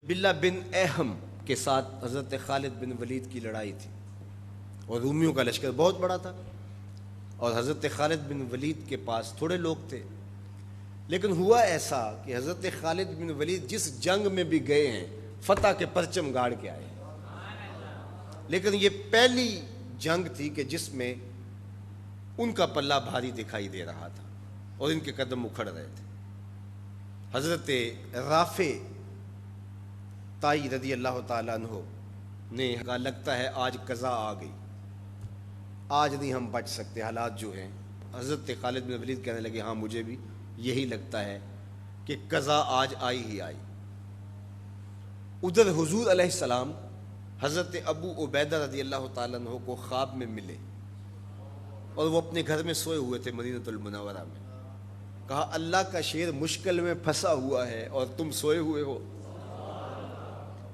بلہ بن اہم کے ساتھ حضرت خالد بن ولید کی لڑائی تھی اور رومیوں کا لشکر بہت بڑا تھا اور حضرت خالد بن ولید کے پاس تھوڑے لوگ تھے. لیکن ہوا ایسا کہ حضرت خالد بن ولید جس جنگ میں بھی گئے ہیں فتح کے پرچم گاڑ کے آئے. لیکن یہ پہلی جنگ تھی کہ جس میں ان کا پلہ بھاری دکھائی دے رہا تھا اور ان کے قدم اکھڑ رہے تھے. حضرت رافع تائی رضی اللہ تعالیٰ عنہ نے کہا لگتا ہے آج قضا آ گئی، آج نہیں ہم بچ سکتے حالات جو ہیں. حضرت خالد بن ولید کہنے لگے ہاں مجھے بھی یہی لگتا ہے کہ قضا آج آئی ہی آئی. ادھر حضور علیہ السلام حضرت ابو عبیدہ رضی اللہ تعالیٰ عنہ کو خواب میں ملے اور وہ اپنے گھر میں سوئے ہوئے تھے مدینہ المنورہ میں. کہا اللہ کا شیر مشکل میں پھنسا ہوا ہے اور تم سوئے ہوئے ہو.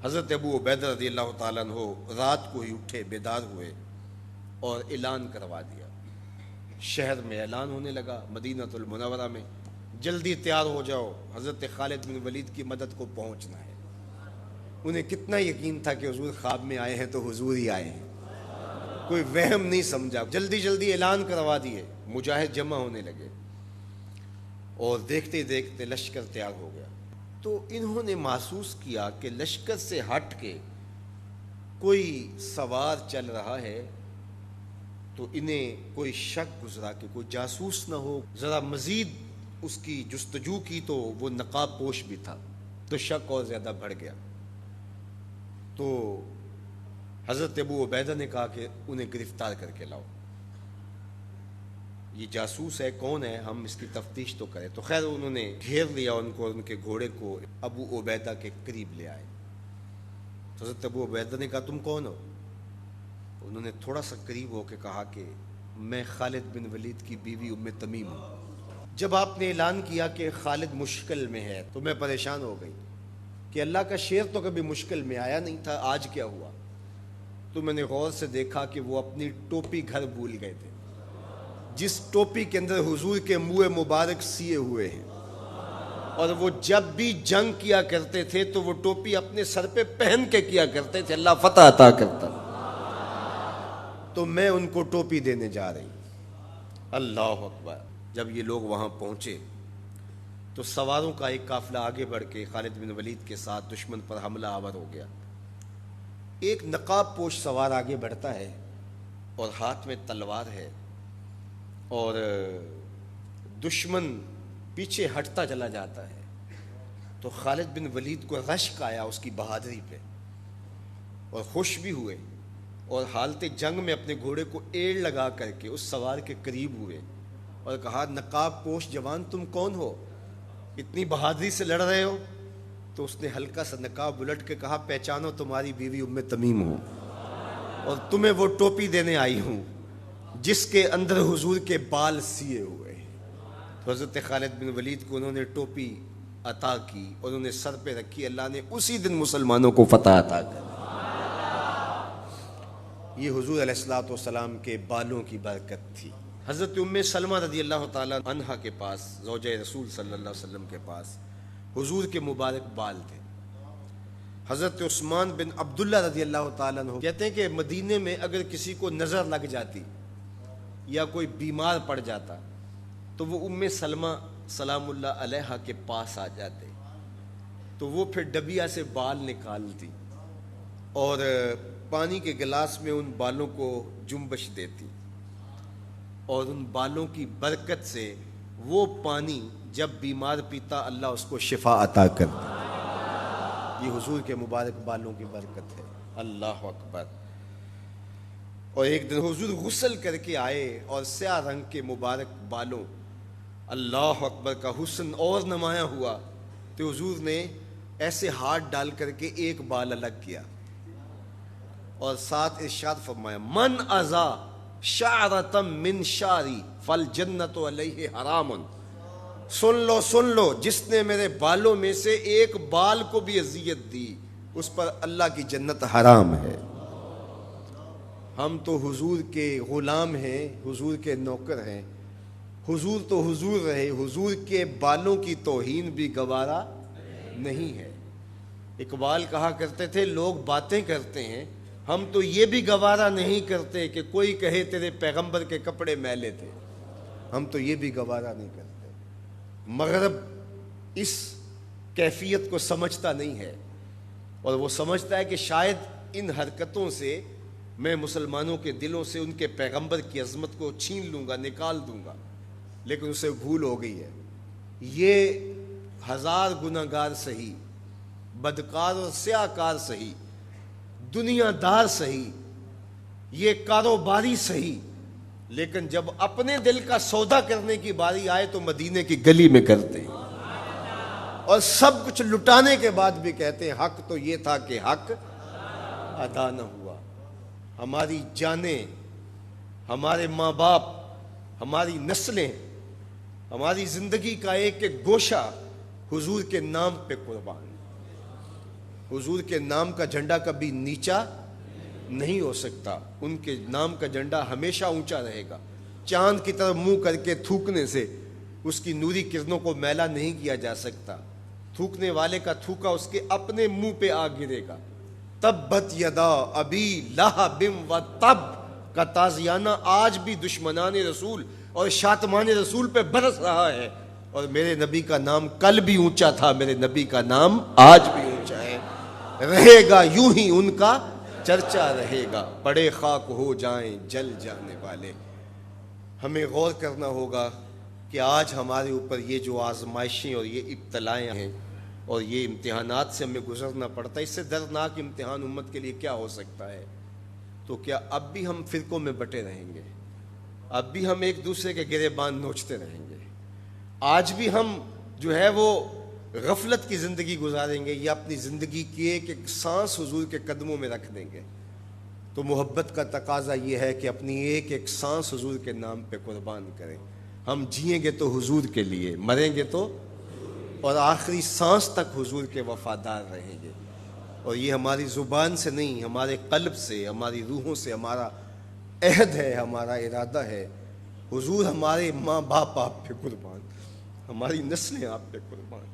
حضرت ابو عبیدہ رضی اللہ تعالیٰ عنہ رات کو ہی اٹھے، بیدار ہوئے اور اعلان کروا دیا. شہر میں اعلان ہونے لگا مدینہ المنورہ میں، جلدی تیار ہو جاؤ، حضرت خالد بن ولید کی مدد کو پہنچنا ہے. انہیں کتنا یقین تھا کہ حضور خواب میں آئے ہیں تو حضور ہی آئے ہیں، کوئی وہم نہیں سمجھا. جلدی جلدی اعلان کروا دیے، مجاہد جمع ہونے لگے اور دیکھتے دیکھتے لشکر تیار ہو گیا. تو انہوں نے محسوس کیا کہ لشکر سے ہٹ کے کوئی سوار چل رہا ہے تو انہیں کوئی شک گزرا کہ کوئی جاسوس نہ ہو. ذرا مزید اس کی جستجو کی تو وہ نقاب پوش بھی تھا تو شک اور زیادہ بڑھ گیا. تو حضرت ابو عبیدہ نے کہا کہ انہیں گرفتار کر کے لاؤ، یہ جاسوس ہے، کون ہے، ہم اس کی تفتیش تو کریں. تو خیر انہوں نے گھیر لیا ان کو، ان کے گھوڑے کو ابو عبیدہ کے قریب لے آئے. تو حضرت ابو عبیدہ نے کہا تم کون ہو؟ انہوں نے تھوڑا سا قریب ہو کے کہا کہ میں خالد بن ولید کی بیوی ام تمیم ہوں. جب آپ نے اعلان کیا کہ خالد مشکل میں ہے تو میں پریشان ہو گئی کہ اللہ کا شیر تو کبھی مشکل میں آیا نہیں تھا، آج کیا ہوا؟ تو میں نے غور سے دیکھا کہ وہ اپنی ٹوپی گھر بھول گئے تھے، جس ٹوپی کے اندر حضور کے منہ مبارک سیے ہوئے ہیں، اور وہ جب بھی جنگ کیا کرتے تھے تو وہ ٹوپی اپنے سر پہ پہن کے کیا کرتے تھے، اللہ فتح عطا کرتا. تو میں ان کو ٹوپی دینے جا رہی. اللہ اکبر. جب یہ لوگ وہاں پہنچے تو سواروں کا ایک قافلہ آگے بڑھ کے خالد بن ولید کے ساتھ دشمن پر حملہ آور ہو گیا. ایک نقاب پوش سوار آگے بڑھتا ہے اور ہاتھ میں تلوار ہے اور دشمن پیچھے ہٹتا چلا جاتا ہے. تو خالد بن ولید کو رشک آیا اس کی بہادری پہ اور خوش بھی ہوئے اور حالت جنگ میں اپنے گھوڑے کو ایڑ لگا کر کے اس سوار کے قریب ہوئے اور کہا نقاب پوش جوان تم کون ہو، اتنی بہادری سے لڑ رہے ہو؟ تو اس نے ہلکا سا نقاب الٹ کے کہا پہچانو تمہاری بیوی ام تمیم ہو اور تمہیں وہ ٹوپی دینے آئی ہوں جس کے اندر حضور کے بال سیے ہوئے. تو حضرت خالد بن ولید کو انہوں نے ٹوپی عطا کی اور انہوں نے سر پہ رکھی. اللہ نے اسی دن مسلمانوں کو فتح عطا کر. یہ حضور علیہ الصلوۃ والسلام کے بالوں کی برکت تھی. حضرت ام سلمہ رضی اللہ تعالیٰ عنہا کے پاس، زوجہ رسول صلی اللہ علیہ وسلم کے پاس حضور کے مبارک بال تھے. حضرت عثمان بن عبداللہ رضی اللہ تعالیٰ عنہ کہتے ہیں کہ مدینے میں اگر کسی کو نظر لگ جاتی یا کوئی بیمار پڑ جاتا تو وہ ام سلمہ سلام اللہ علیہا کے پاس آ جاتے تو وہ پھر ڈبیا سے بال نکالتی اور پانی کے گلاس میں ان بالوں کو جنبش دیتی اور ان بالوں کی برکت سے وہ پانی جب بیمار پیتا اللہ اس کو شفا عطا کرتا. یہ حضور کے مبارک بالوں کی برکت ہے. اللہ اکبر. اور ایک دن حضور غسل کر کے آئے اور سیاہ رنگ کے مبارک بالوں، اللہ اکبر، کا حسن اور نمایاں ہوا تو حضور نے ایسے ہاتھ ڈال کر کے ایک بال الگ کیا اور ساتھ ارشاد فرمایا من ازا شعرۃ من شعری فالجنۃ علیہ حرام. سن لو جس نے میرے بالوں میں سے ایک بال کو بھی اذیت دی اس پر اللہ کی جنت حرام ہے. ہم تو حضور کے غلام ہیں، حضور کے نوکر ہیں. حضور تو حضور رہے، حضور کے بالوں کی توہین بھی گوارا نہیں ہے. اقبال کہا کرتے تھے لوگ باتیں کرتے ہیں، ہم تو یہ بھی گوارا نہیں کرتے کہ کوئی کہے تیرے پیغمبر کے کپڑے میلے تھے، ہم تو یہ بھی گوارا نہیں کرتے۔ مغرب اس کیفیت کو سمجھتا نہیں ہے، اور وہ سمجھتا ہے کہ شاید ان حرکتوں سے میں مسلمانوں کے دلوں سے ان کے پیغمبر کی عظمت کو چھین لوں گا، نکال دوں گا، لیکن اسے بھول ہو گئی ہے۔ یہ 1000 گناہ گار سہی، بدکار اور سیاہ کار سہی، دنیا دار سہی، یہ کاروباری سہی، لیکن جب اپنے دل کا سودا کرنے کی باری آئے تو مدینے کی گلی میں کرتے ہیں، اور سب کچھ لٹانے کے بعد بھی کہتے ہیں حق تو یہ تھا کہ حق ادا نہ ہوا۔ ہماری جانیں، ہمارے ماں باپ، ہماری نسلیں، ہماری زندگی کا ایک ایک گوشہ حضور کے نام پہ قربان۔ حضور کے نام کا جھنڈا کبھی نیچا نہیں ہو سکتا، ان کے نام کا جھنڈا ہمیشہ اونچا رہے گا۔ چاند کی طرف منہ کر کے تھوکنے سے اس کی نوری کرنوں کو میلا نہیں کیا جا سکتا، تھوکنے والے کا تھوکا اس کے اپنے منہ پہ آ گرے گا۔ تبت یدا ابی لہب و تب کا تازیانہ آج بھی دشمنان رسول اور شاتمان رسول پہ برس رہا ہے، اور میرے نبی کا نام کل بھی اونچا تھا، میرے نبی کا نام آج بھی اونچا ہے، رہے گا یوں ہی ان کا چرچا رہے گا، پڑے خاک ہو جائیں جل جانے والے۔ ہمیں غور کرنا ہوگا کہ آج ہمارے اوپر یہ جو آزمائشیں اور یہ ابتلائیں ہیں اور یہ امتحانات سے ہمیں گزرنا پڑتا ہے، اس سے دردناک امتحان امت کے لیے کیا ہو سکتا ہے؟ تو کیا اب بھی ہم فرقوں میں بٹے رہیں گے؟ اب بھی ہم ایک دوسرے کے گریبان نوچتے رہیں گے؟ آج بھی ہم جو ہے وہ غفلت کی زندگی گزاریں گے، یا اپنی زندگی کی ایک ایک سانس حضور کے قدموں میں رکھ دیں گے؟ تو محبت کا تقاضا یہ ہے کہ اپنی ایک ایک سانس حضور کے نام پہ قربان کریں۔ ہم جئیں گے تو حضور کے لیے، مریں گے تو، اور آخری سانس تک حضور کے وفادار رہیں گے۔ اور یہ ہماری زبان سے نہیں، ہمارے قلب سے، ہماری روحوں سے ہمارا عہد ہے، ہمارا ارادہ ہے۔ حضور ہمارے ماں باپ آپ پہ قربان، ہماری نسلیں آپ پہ قربان۔